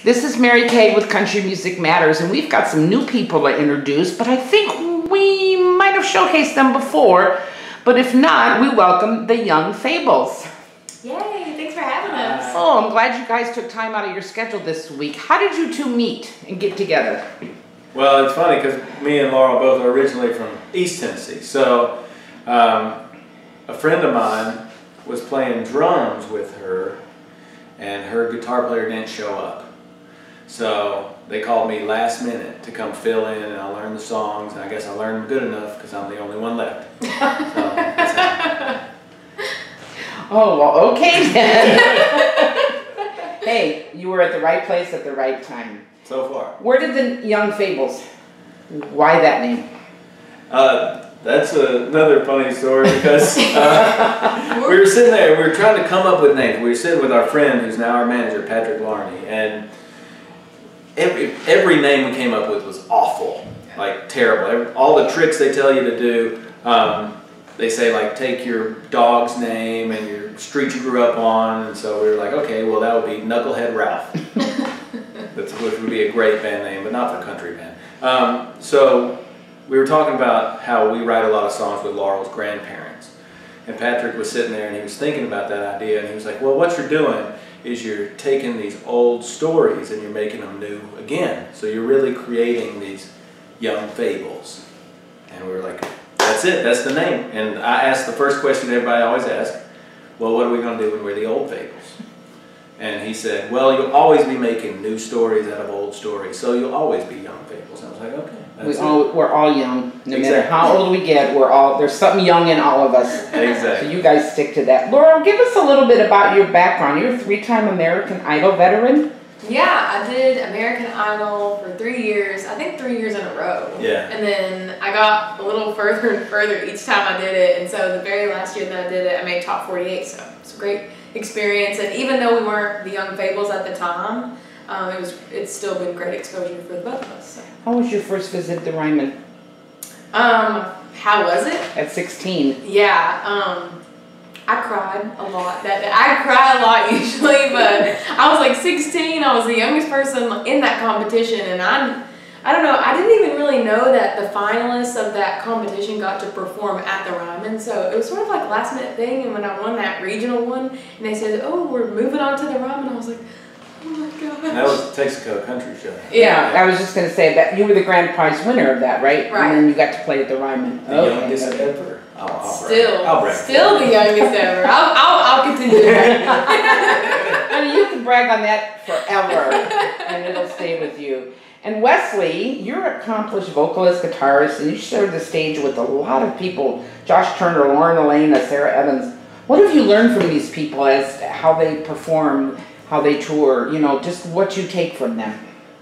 This is Mary Kay with Country Music Matters, and we've got some new people to introduce, but I think we might have showcased them before. But if not, we welcome the young Fables. Yay, thanks for having us. Oh, I'm glad you guys took time out of your schedule this week. How did you two meet and get together? Well, it's funny because me and Laurel both are originally from East Tennessee. So a friend of mine was playing drums with her, and her guitar player didn't show up. So they called me last minute to come fill in, and I learned the songs, and I guess I learned them good enough because I'm the only one left. So that's how. Oh, well, okay then. Hey, you were at the right place at the right time. So far. Where did the young Fables? Why that name? That's another funny story because we were sitting there, we were trying to come up with names. We were sitting with our friend who's now our manager, Patrick Larney, and every name we came up with was awful, like terrible. All the tricks they tell you to do, they say like take your dog's name and your street you grew up on, and so we were like, okay, well that would be Knucklehead Ralph, which would be a great band name, but not for country band. So we were talking about how we write a lot of songs with Laurel's grandparents, and Patrick was sitting there and he was thinking about that idea, and he was like, well, what you're doing is you're taking these old stories and you're making them new again. So you're really creating these young fables. And we were like, that's it, that's the name. And I asked the first question everybody always asks, well, what are we going to do when we're the old fables? And he said, well, you'll always be making new stories out of old stories, so you'll always be young fables. And I was like, okay. We're all young. No matter how old we get, there's something young in all of us. Exactly. So you guys stick to that. Laurel, give us a little bit about your background. You're a 3-time American Idol veteran. Yeah, I did American Idol for 3 years, I think 3 years in a row. Yeah. And then I got a little further and further each time I did it, and so the very last year that I did it, I made top 48, so it's a great experience. And even though we weren't the young Fables at the time, it's still been great exposure for the both of us. So. How was your first visit to Ryman? How was it? At 16. Yeah, I cried a lot that day. I cry a lot usually, but I was like 16. I was the youngest person in that competition, and I don't know, I didn't even really know that the finalists of that competition got to perform at the Ryman, so it was sort of like a last minute thing. And when I won that regional one, and they said, oh, we're moving on to the Ryman, I was like, oh my gosh. And that was Texaco Country Show. Yeah, I was just going to say that you were the grand prize winner of that, right? Right. And then you got to play at the Ryman. The youngest ever. Still the youngest ever. I'll continue. I mean, you can brag on that forever, and it'll stay with you. And Wesley, you're an accomplished vocalist, guitarist, and you shared the stage with a lot of people. Josh Turner, Lauren Elena, Sarah Evans. What have you learned from these people as to how they perform, how they tour, just what you take from them?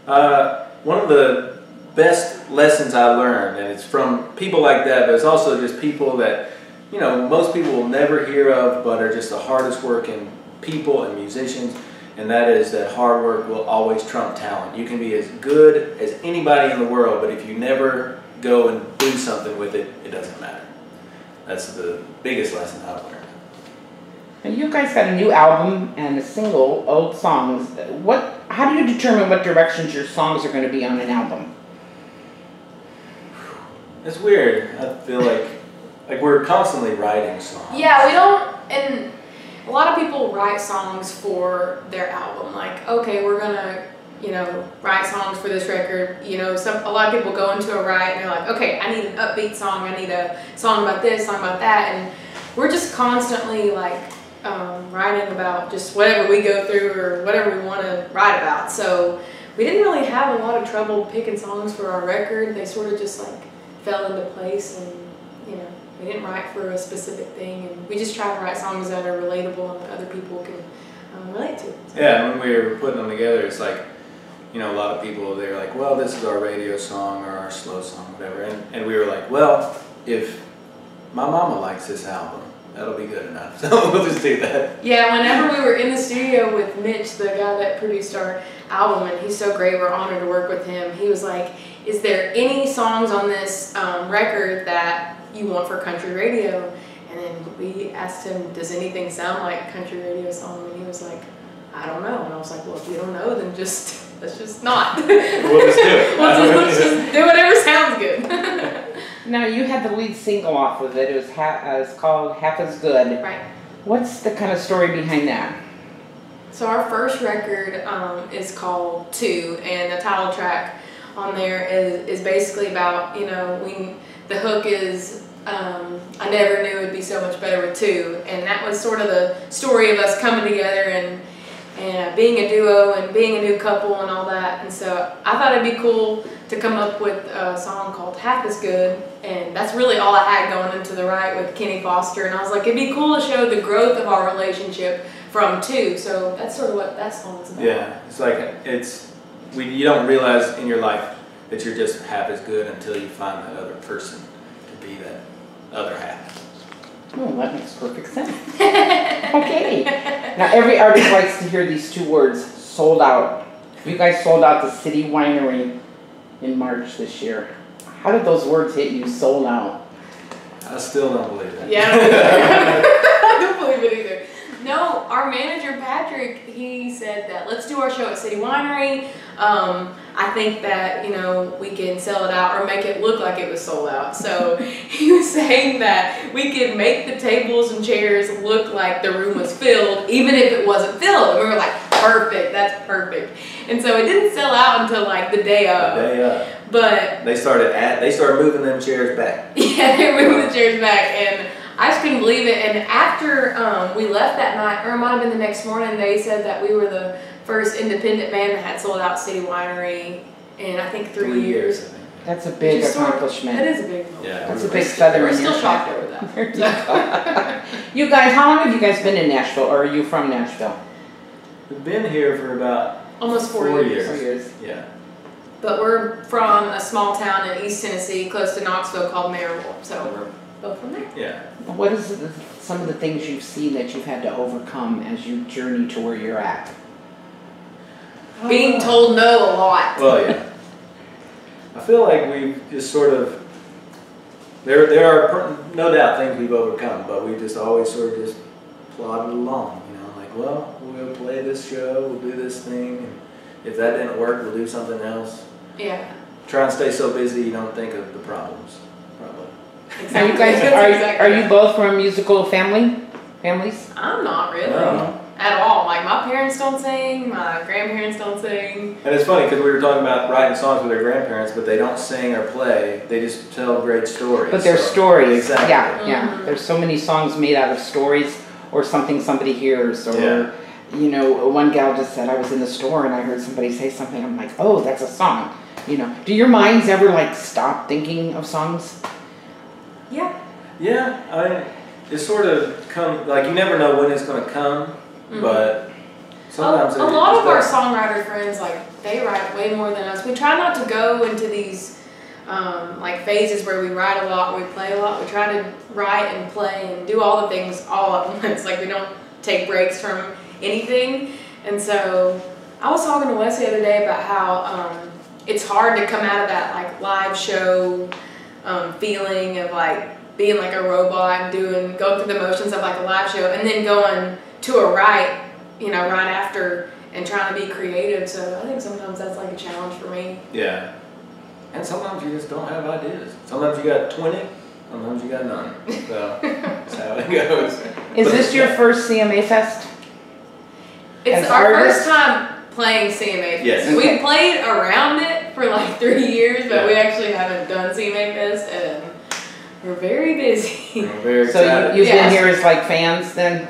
One of the best lessons I learned, and it's from people like that, but it's also just people that, most people will never hear of, but are just the hardest working people and musicians, and that is that hard work will always trump talent. You can be as good as anybody in the world, but if you never go and do something with it, it doesn't matter. That's the biggest lesson I've learned. And you guys got a new album and a single, Old Songs. How do you determine what directions your songs are going to be on an album? It's weird. I feel like we're constantly writing songs. Yeah, we don't, and a lot of people write songs for their album. Like, okay, we're gonna, write songs for this record. A lot of people go into a write and they're like, okay, I need an upbeat song. I need a song about this, song about that, and we're just constantly writing about just whatever we go through or whatever we want to write about. So we didn't really have a lot of trouble picking songs for our record. They sort of just fell into place, and we didn't write for a specific thing, and we just try to write songs that are relatable and that other people can relate to. So. Yeah, when we were putting them together, it's like, a lot of people, they're like, well, this is our radio song or our slow song, whatever, and we were like, well, if my mama likes this album, that'll be good enough. So we'll just do that. Yeah, whenever we were in the studio with Mitch, the guy that produced our album, and he's so great, we're honored to work with him, he was like, is there any songs on this record that you want for country radio? And then we asked him, does anything sound like a country radio song? And he was like, I don't know. And I was like, well, if you don't know, then just let's just not. We'll just do it. Let's just do whatever sounds good. Now you had the lead single off of it. It was it's called Half as Good. Right. What's the kind of story behind that? So our first record is called Two, and the title track on there is basically about, you know, the hook is I never knew it'd be so much better with two, and that was sort of the story of us coming together and being a duo and being a new couple and all that. And so I thought it'd be cool to come up with a song called Half as Good, and that's really all I had going into the right with Kenny Foster. And I was like, it'd be cool to show the growth of our relationship from two. So that's sort of what that song is about. Yeah, it's like you don't realize in your life that you're just half as good until you find that other person to be that other half. Oh, that makes perfect sense. Okay. Now every artist likes to hear these two words, sold out. You guys sold out the City Winery in March this year. How did those words hit you, sold out? I still don't believe that. Yeah, I don't believe it either. No, our manager, Patrick, he said that let's do our show at City Winery. I think that, you know, we can sell it out or make it look like it was sold out. So he was saying that we could make the tables and chairs look like the room was filled, even if it wasn't filled. And we were like, perfect, that's perfect. And so it didn't sell out until like the day of. The day of. But they started moving them chairs back. Yeah, they were moving the chairs back, and I just couldn't believe it. And after we left that night, or it might have been the next morning, they said that we were the first independent band that had sold out City Winery in I think 3 years. I think. That's a big accomplishment. That is a big one. Yeah, That's a big feather We're in still your shocked cap. over that. There you go. You guys, how long have you guys been in Nashville, or are you from Nashville? We've been here for about Almost 4 years. 4 years. Yeah. But we're from a small town in East Tennessee, close to Knoxville, called Maryville. So we're both from there. Yeah. What is some of the things you've seen that you've had to overcome as you journey to where you're at? Being told no a lot. Well, yeah. I feel like we've just sort of, there are no doubt things we've overcome, but we just always sort of just plodded along, you know, like, well, we'll play this show, we'll do this thing, and if that didn't work, we'll do something else. Yeah. Try and stay so busy you don't think of the problems, probably. Now you guys, are you both from musical families? I'm not really. No. At all. Like, my parents don't sing, my grandparents don't sing. And it's funny because we were talking about writing songs with our grandparents, but they don't sing or play. They just tell great stories. But they're stories. Exactly. Yeah, yeah. There's so many songs made out of stories or something somebody hears. Or, you know, one gal just said, I was in the store and I heard somebody say something. I'm like, oh, that's a song. You know, do your minds ever like stop thinking of songs? Yeah. Yeah, I mean, it sort of come, like you never know when it's going to come, but sometimes a lot of our songwriter friends, like, they write way more than us. We try not to go into these like phases where we write a lot, where we play a lot. We try to write and play and do all the things all at once. Like, we don't take breaks from anything. And so I was talking to Wes the other day about how it's hard to come out of that like live show feeling of like being like a robot and going through the motions of like a live show, and then going to a write, you know, right after and trying to be creative. So I think sometimes that's like a challenge for me. Yeah. And sometimes you just don't have ideas. Sometimes you got 20, sometimes you got none. So that's how it goes. Is this your first CMA Fest? It's As our artists? first time playing CMA Fest. Yes. We played around it for like 3 years, but we Yeah. actually haven't done CMA Fest, and we're very busy. I'm very So excited. you've Yeah. been here as like fans then?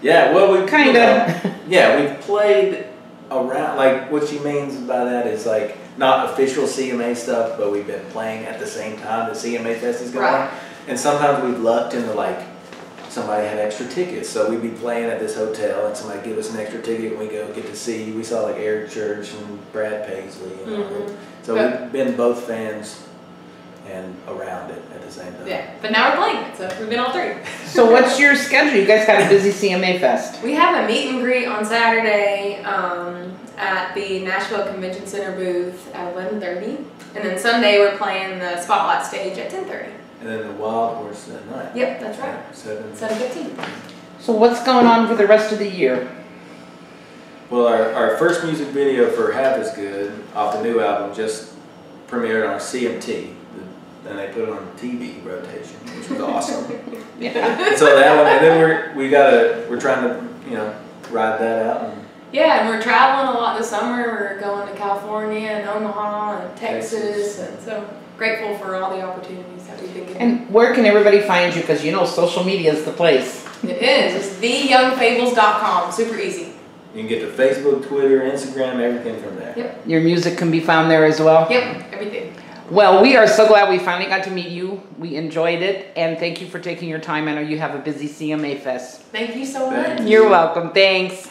Yeah, well, we Kinda. yeah, we've played around. Like, what she means by that is like not official CMA stuff, but we've been playing at the same time the CMA Fest is going Right. on. And sometimes we've lucked into like somebody had extra tickets, so we'd be playing at this hotel, and somebody give us an extra ticket, and we go get to see. We saw like Eric Church and Brad Paisley. You know? So we've been both fans and around it at the same time. Yeah, but now we're playing it, so we've been all three. So what's your schedule? You guys got a busy CMA Fest. We have a meet and greet on Saturday at the Nashville Convention Center booth at 11:30, and then Sunday we're playing the Spotlight stage at 10:30. And then the Wild Horse that night. Yep, that's right. 7. 7:15. So what's going on for the rest of the year? Well, our first music video for Half Is Good off the new album just premiered on CMT, and they put it on TV rotation, which was awesome. Yeah. So that one, and then we're trying to ride that out. And yeah, and we're traveling a lot this summer. We're going to California and Omaha and Texas, and so grateful for all the opportunities that we've been given. And where can everybody find you? Because social media is the place. It is. It's theyoungfables.com. Super easy. You can get to Facebook, Twitter, Instagram, everything from there. Yep. Your music can be found there as well? Yep, everything. Well, we are so glad we finally got to meet you. We enjoyed it, and thank you for taking your time. I know you have a busy CMA Fest. Thank you so much. Thank You're welcome. Thanks.